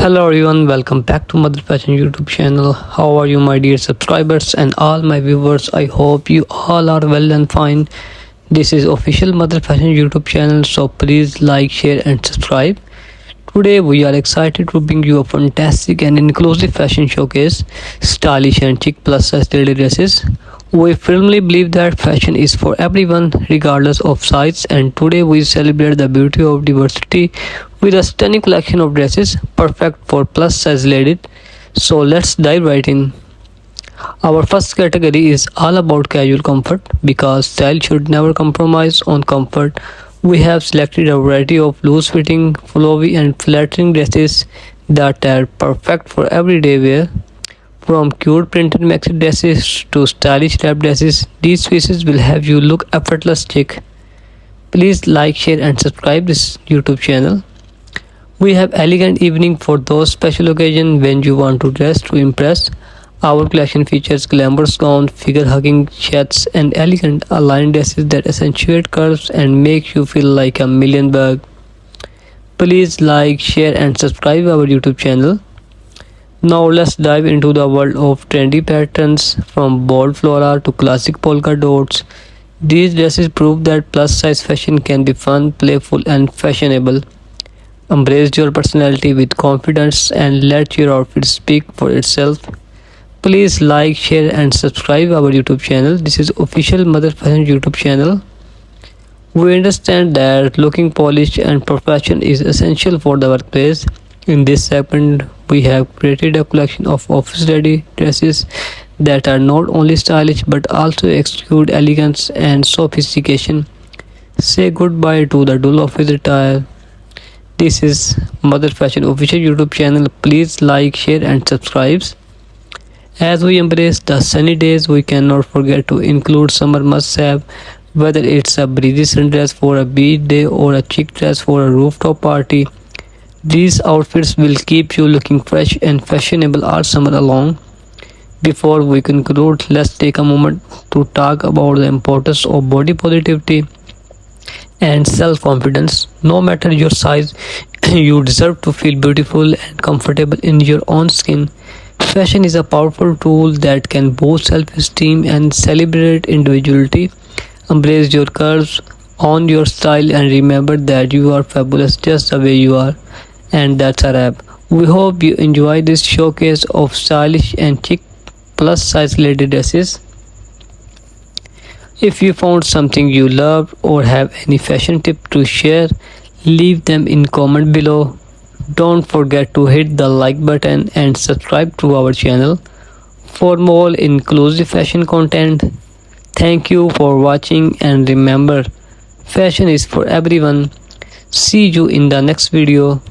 Hello everyone, welcome back to Mother Fashion YouTube channel. How are you my dear subscribers and all my viewers? I hope you all are well and fine. This is official Mother Fashion YouTube channel, so please like, share and subscribe. Today we are excited to bring you a fantastic and inclusive fashion showcase, stylish and chic plus size lady dresses. We firmly believe that fashion is for everyone regardless of size, and today we celebrate the beauty of diversity with a stunning collection of dresses perfect for plus size ladies. So let's dive right in. Our first category is all about casual comfort because style should never compromise on comfort. We have selected a variety of loose fitting, flowy, and flattering dresses that are perfect for everyday wear. From cute printed maxi dresses to stylish wrap dresses, these pieces will have you look effortless chic. Please like, share, and subscribe this YouTube channel. We have elegant evening for those special occasions when you want to dress to impress. Our collection features glamorous gowns, figure-hugging shirts, and elegant aligned dresses that accentuate curves and make you feel like a million bucks. Please like, share, and subscribe our YouTube channel. Now let's dive into the world of trendy patterns from bold flora to classic polka dots. These dresses prove that plus size fashion can be fun, playful, and fashionable. Embrace your personality with confidence and let your outfit speak for itself. Please like, share, and subscribe our YouTube channel. This is official Mother Fashion YouTube channel. We understand that looking polished and professional is essential for the workplace. In this segment, we have created a collection of office-ready dresses that are not only stylish but also exude elegance and sophistication. Say goodbye to the dull office attire. This is Mother Fashion official YouTube channel. Please like, share, and subscribe. As we embrace the sunny days, we cannot forget to include summer must-have. Whether it's a breezy sundress for a beach day or a chic dress for a rooftop party, these outfits will keep you looking fresh and fashionable all summer long. Before we conclude, let's take a moment to talk about the importance of body positivity and self-confidence. No matter your size, you deserve to feel beautiful and comfortable in your own skin. Fashion is a powerful tool that can boost self-esteem and celebrate individuality. Embrace your curves, own your style, and remember that you are fabulous just the way you are. And that's a wrap. We hope you enjoy this showcase of stylish and chic plus size lady dresses. If you found something you loved or have any fashion tip to share, leave them in comment below. Don't forget to hit the like button and subscribe to our channel for more inclusive fashion content. Thank you for watching, and remember, fashion is for everyone. See you in the next video.